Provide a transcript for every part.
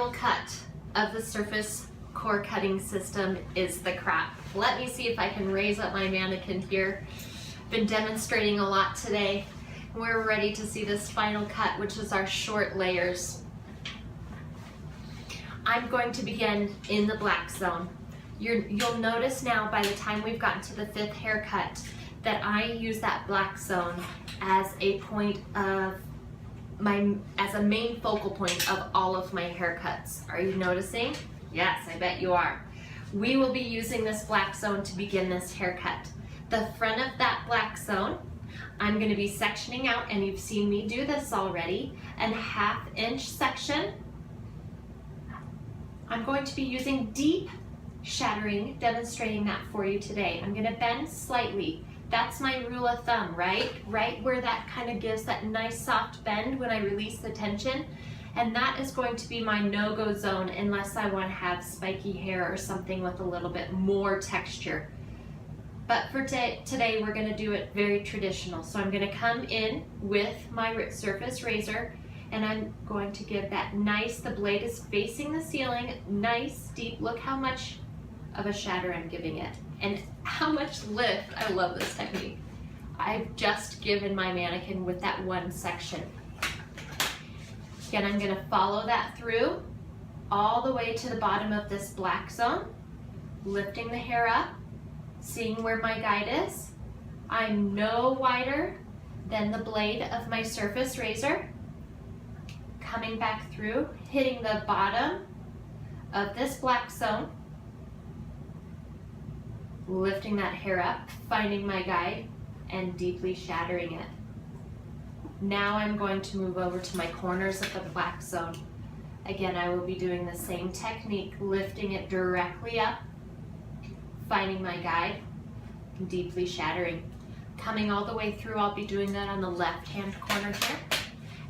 final cut of the surface core cutting system is the crop. Let me see if I can raise up my mannequin here. Been demonstrating a lot today. We're ready to see this final cut, which is our short layers. I'm going to begin in the black zone. You'll notice now by the time we've gotten to the 5th haircut that I use that black zone as a point of as a main focal point of all of my haircuts. Are you noticing? Yes, I bet you are. We will be using this black zone to begin this haircut. The front of that black zone, I'm going to be sectioning out, and you've seen me do this already, a 1/2 inch section. I'm going to be using deep shattering, demonstrating that for you today. I'm going to bend slightly. That's my rule of thumb, right? Right where that kind of gives that nice soft bend when I release the tension. And that is going to be my no-go zone unless I want to have spiky hair or something with a little bit more texture. But for today, we're going to do it very traditional. So I'm going to come in with my surface razor, and I'm going to give that nice, the blade is facing the ceiling, nice, deep. Look how much of a shatter I'm giving it, and how much lift. I love this technique. I've just given my mannequin with that one section. Again, I'm going to follow that through all the way to the bottom of this black zone, lifting the hair up, seeing where my guide is. I'm no wider than the blade of my surface razor. Coming back through, hitting the bottom of this black zone, lifting that hair up, finding my guide, and deeply shattering it. Now I'm going to move over to my corners of the black zone. Again, I will be doing the same technique, lifting it directly up, finding my guide, and deeply shattering. Coming all the way through, I'll be doing that on the left-hand corner here,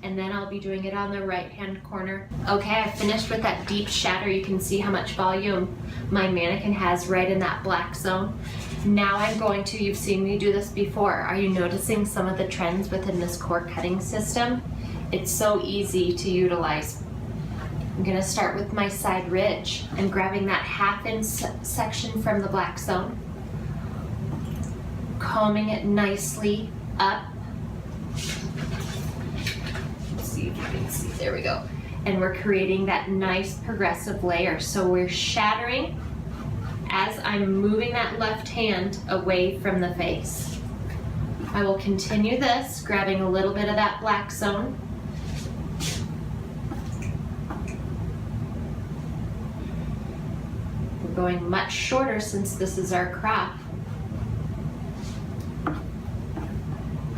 and then I'll be doing it on the right-hand corner. Okay, I finished with that deep shatter. You can see how much volume my mannequin has right in that black zone. Now I'm going to, you've seen me do this before. Are you noticing some of the trends within this core cutting system? It's so easy to utilize. I'm going to start with my side ridge. I'm grabbing that 1/2 inch section from the black zone, combing it nicely up. Let's see if you can see, there we go. And we're creating that nice progressive layer. So we're shattering as I'm moving that left hand away from the face. I will continue this, grabbing a little bit of that black zone. We're going much shorter since this is our crop.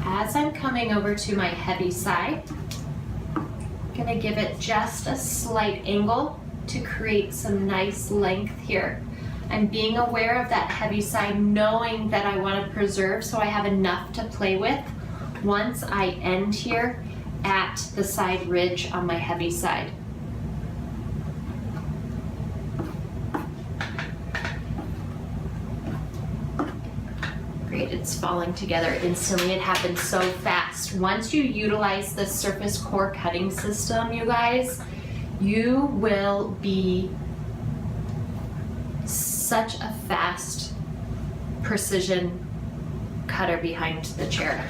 As I'm coming over to my heavy side, I'm going to give it just a slight angle to create some nice length here. I'm being aware of that heavy side, knowing that I want to preserve so I have enough to play with once I end here at the side ridge on my heavy side. Great, it's falling together instantly. It happens so fast. Once you utilize the surface core cutting system, you guys, you will be such a fast precision cutter behind the chair.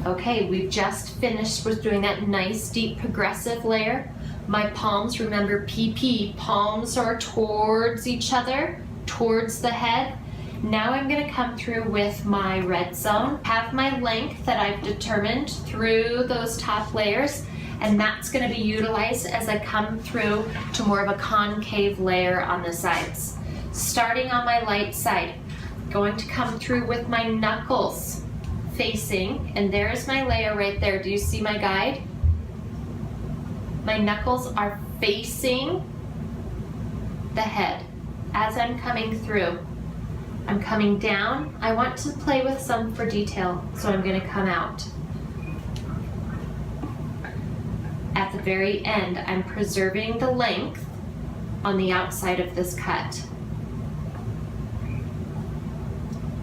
Okay, we've just finished with doing that nice deep progressive layer. My palms, remember PP, palms are towards each other, towards the head. Now I'm going to come through with my red zone, have my length that I've determined through those top layers, and that's going to be utilized as I come through to more of a concave layer on the sides. Starting on my light side, going to come through with my knuckles facing, and there's my layer right there. Do you see my guide? My knuckles are facing the head as I'm coming through. I'm coming down. I want to play with some for detail, so I'm going to come out. At the very end, I'm preserving the length on the outside of this cut.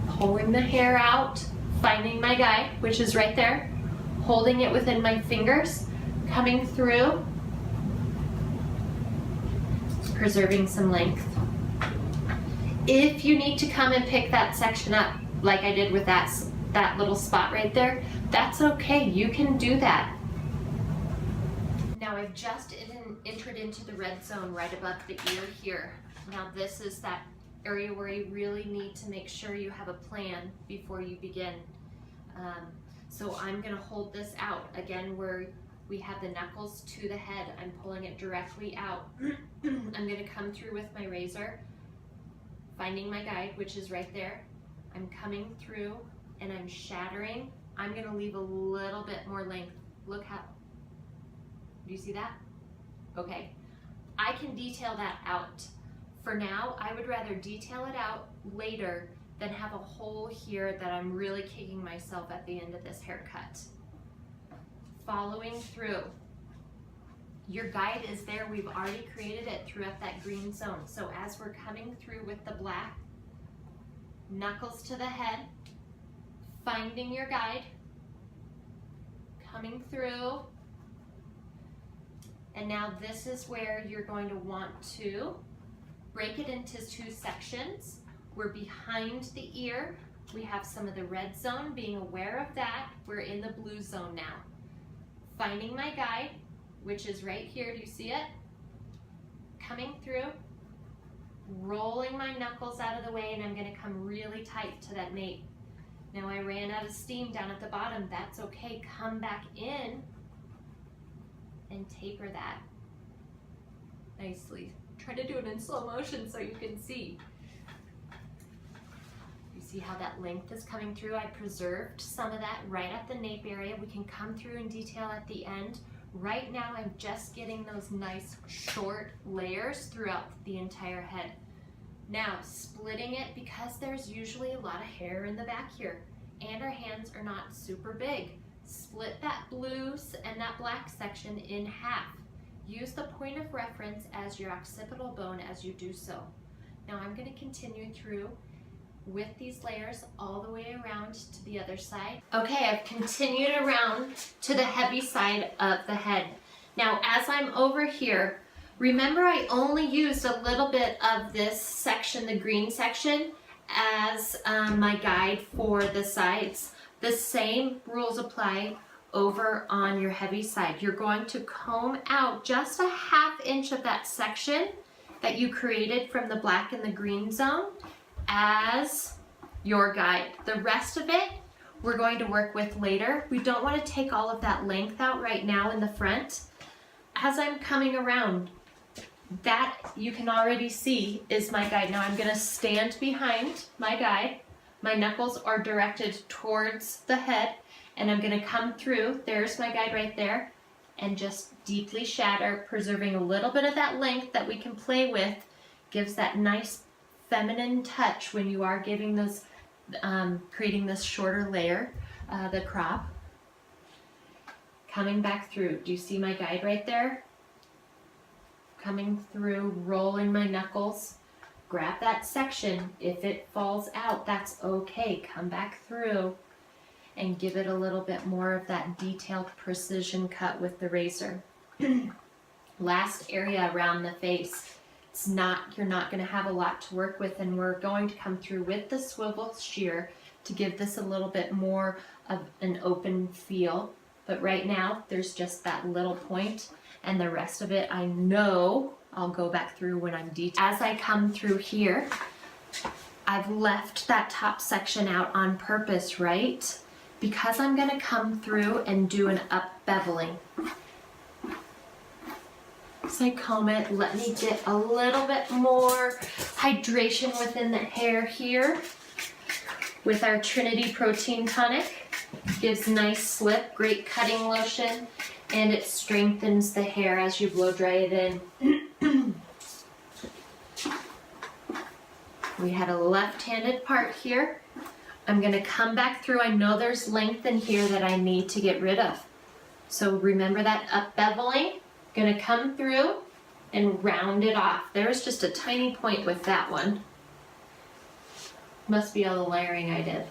Pulling the hair out, finding my guide, which is right there, holding it within my fingers, coming through, preserving some length. If you need to come and pick that section up, like I did with that little spot right there, that's okay, you can do that. Now I've just entered into the red zone right above the ear here. Now this is that area where you really need to make sure you have a plan before you begin. So I'm gonna hold this out. Again, where we have the knuckles to the head, I'm pulling it directly out. I'm gonna come through with my razor, finding my guide, which is right there. I'm coming through and I'm shattering. I'm gonna leave a little bit more length. Look how, do you see that? Okay, I can detail that out. For now, I would rather detail it out later than have a hole here that I'm really kicking myself at the end of this haircut. Following through. Your guide is there, we've already created it throughout that green zone. So as we're coming through with the black, knuckles to the head, finding your guide, coming through, and now this is where you're going to want to break it into two sections. We're behind the ear. We have some of the red zone, being aware of that. We're in the blue zone now. Finding my guide, which is right here, do you see it? Coming through, rolling my knuckles out of the way, and I'm gonna come really tight to that nape. Now I ran out of steam down at the bottom, that's okay. Come back in and taper that nicely. Try to do it in slow motion so you can see. You see how that length is coming through? I preserved some of that right at the nape area. We can come through and detail at the end. Right now I'm just getting those nice short layers throughout the entire head. Now splitting it, because there's usually a lot of hair in the back here and our hands are not super big. Split that blue and that black section in half. Use the point of reference as your occipital bone as you do so. Now I'm going to continue through with these layers all the way around to the other side. Okay, I've continued around to the heavy side of the head. Now as I'm over here, remember I only used a little bit of this section, the green section, as my guide for the sides. The same rules apply over on your heavy side. You're going to comb out just a 1/2 inch of that section that you created from the black and the green zone as your guide. The rest of it we're going to work with later. We don't want to take all of that length out right now in the front. As I'm coming around, that you can already see is my guide. Now I'm going to stand behind my guide. My knuckles are directed towards the head, and I'm going to come through. There's my guide right there, and just deeply shatter, preserving a little bit of that length that we can play with. Gives that nice feminine touch when you are giving those, creating this shorter layer, the crop. Coming back through. Do you see my guide right there? Coming through, rolling my knuckles. Grab that section. If it falls out, that's okay. Come back through and give it a little bit more of that detailed precision cut with the razor. Last area around the face. You're not going to have a lot to work with, and we're going to come through with the swivel shear to give this a little bit more of an open feel. But right now, there's just that little point, and the rest of it, I know I'll go back through when I'm detailing. As I come through here, I've left that top section out on purpose, right? Because I'm going to come through and do an up beveling. As I comb it, let me get a little bit more hydration within the hair here with our Trinity Protein Tonic. Gives nice slip, great cutting lotion, and it strengthens the hair as you blow dry it in. We had a left-handed part here. I'm going to come back through. I know there's length in here that I need to get rid of. So remember that up beveling. Going to come through and round it off. There's just a tiny point with that one. Must be all the layering I did.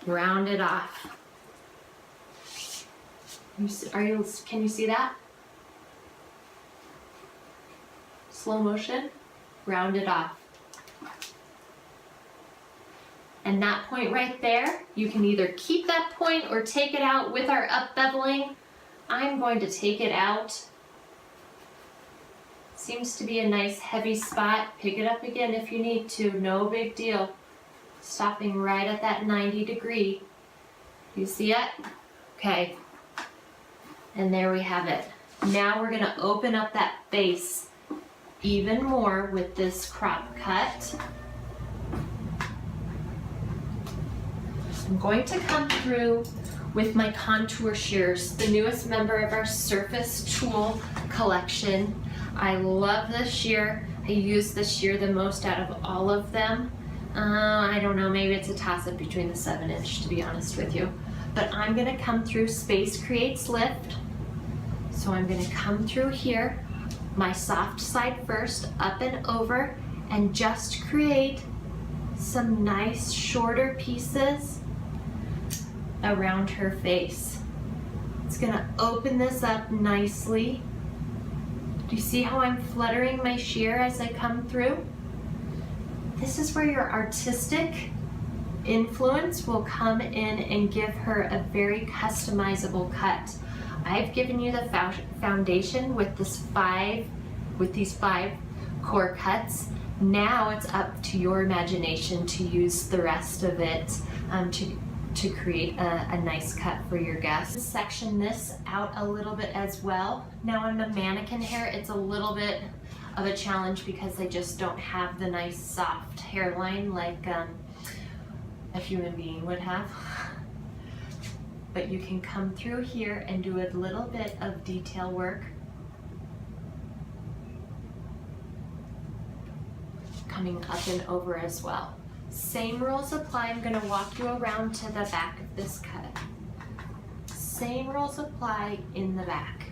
Round it off. Can you see that? Slow motion, round it off. And that point right there, you can either keep that point or take it out with our up beveling. I'm going to take it out. Seems to be a nice heavy spot. Pick it up again if you need to, no big deal. Stopping right at that 90 degree. You see it? Okay. And there we have it. Now we're gonna open up that face even more with this crop cut. I'm going to come through with my contour shears, the newest member of our Surface Tool collection. I love this shear. I use this shear the most out of all of them. I don't know, maybe it's a toss-up between the 7-inch, to be honest with you. But I'm gonna come through Space Creates Lift. So I'm gonna come through here, my soft side first, up and over, and just create some nice shorter pieces around her face. It's gonna open this up nicely. Do you see how I'm fluttering my shear as I come through? This is where your artistic influence will come in and give her a very customizable cut. I've given you the foundation with these five core cuts. Now it's up to your imagination to use the rest of it to create a nice cut for your guests. Section this out a little bit as well. Now on the mannequin hair, it's a little bit of a challenge because they just don't have the nice soft hairline like a human being would have. But you can come through here and do a little bit of detail work. Coming up and over as well. Same rules apply. I'm going to walk you around to the back of this cut. Same rules apply in the back.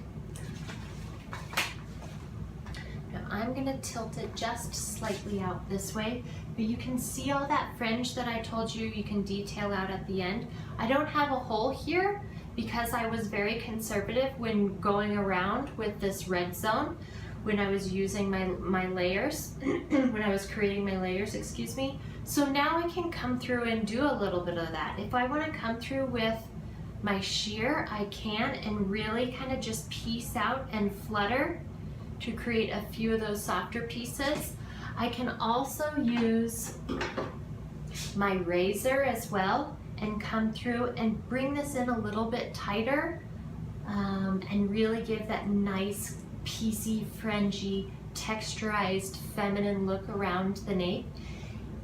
Now I'm going to tilt it just slightly out this way, but you can see all that fringe that I told you you can detail out at the end. I don't have a hole here because I was very conservative when going around with this red zone when I was using my layers, when I was creating my layers, excuse me. So now I can come through and do a little bit of that. If I want to come through with my shear, I can, and really kind of just piece out and flutter to create a few of those softer pieces. I can also use my razor as well and come through and bring this in a little bit tighter and really give that nice piecey, fringy, texturized, feminine look around the nape.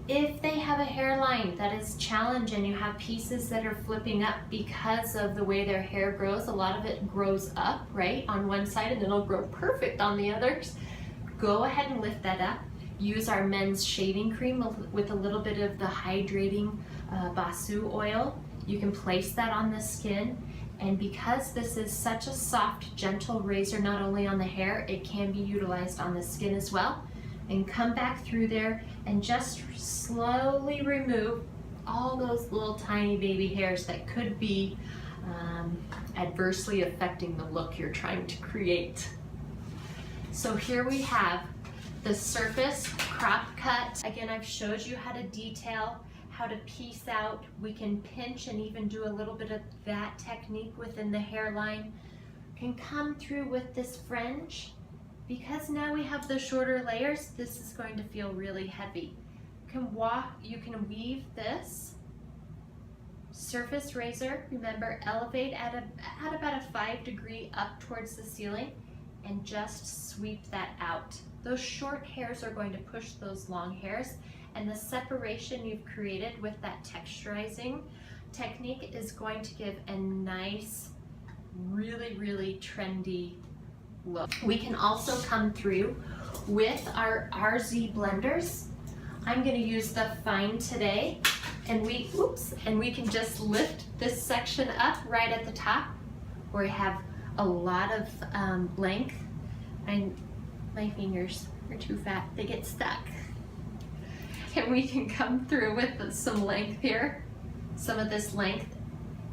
If they have a hairline that is challenged and you have pieces that are flipping up because of the way their hair grows, a lot of it grows up, right, on one side and it'll grow perfect on the others, go ahead and lift that up. Use our men's shaving cream with a little bit of the hydrating Basu oil. You can place that on the skin, and because this is such a soft, gentle razor, not only on the hair, it can be utilized on the skin as well. And come back through there and just slowly remove all those little tiny baby hairs that could be adversely affecting the look you're trying to create. So here we have the Surface crop cut. Again, I've showed you how to detail, how to piece out. We can pinch and even do a little bit of that technique within the hairline. Can come through with this fringe. Because now we have the shorter layers, this is going to feel really heavy. You can weave this Surface razor, remember, elevate at about a 5 degree up towards the ceiling and just sweep that out. Those short hairs are going to push those long hairs, and the separation you've created with that texturizing technique is going to give a nice, really, really trendy look. We can also come through with our RZ blenders. I'm going to use the Fine today, and we can just lift this section up right at the top where we have a lot of length. My fingers are too fat, they get stuck. And we can come through with some length here, some of this length,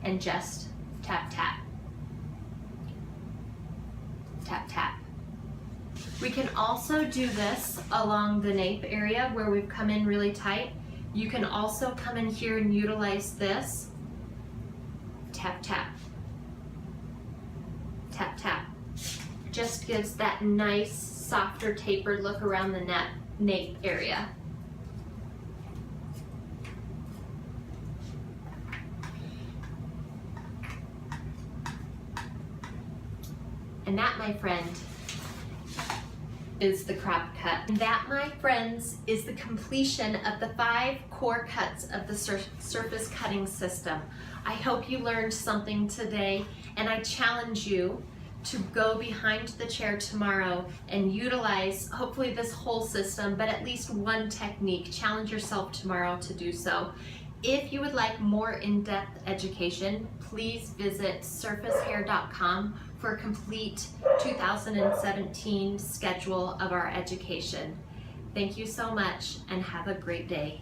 and just tap tap. tap, tap. We can also do this along the nape area where we've come in really tight. You can also come in here and utilize this. Tap, tap. Tap, tap. Just gives that nice, softer, tapered look around the nape area. And that, my friend, is the crop cut. And that, my friends, is the completion of the 5 core cuts of the surface cutting system. I hope you learned something today, and I challenge you to go behind the chair tomorrow and utilize hopefully this whole system, but at least one technique. Challenge yourself tomorrow to do so. If you would like more in-depth education, please visit surfacehair.com for a complete 2017 schedule of our education. Thank you so much and have a great day.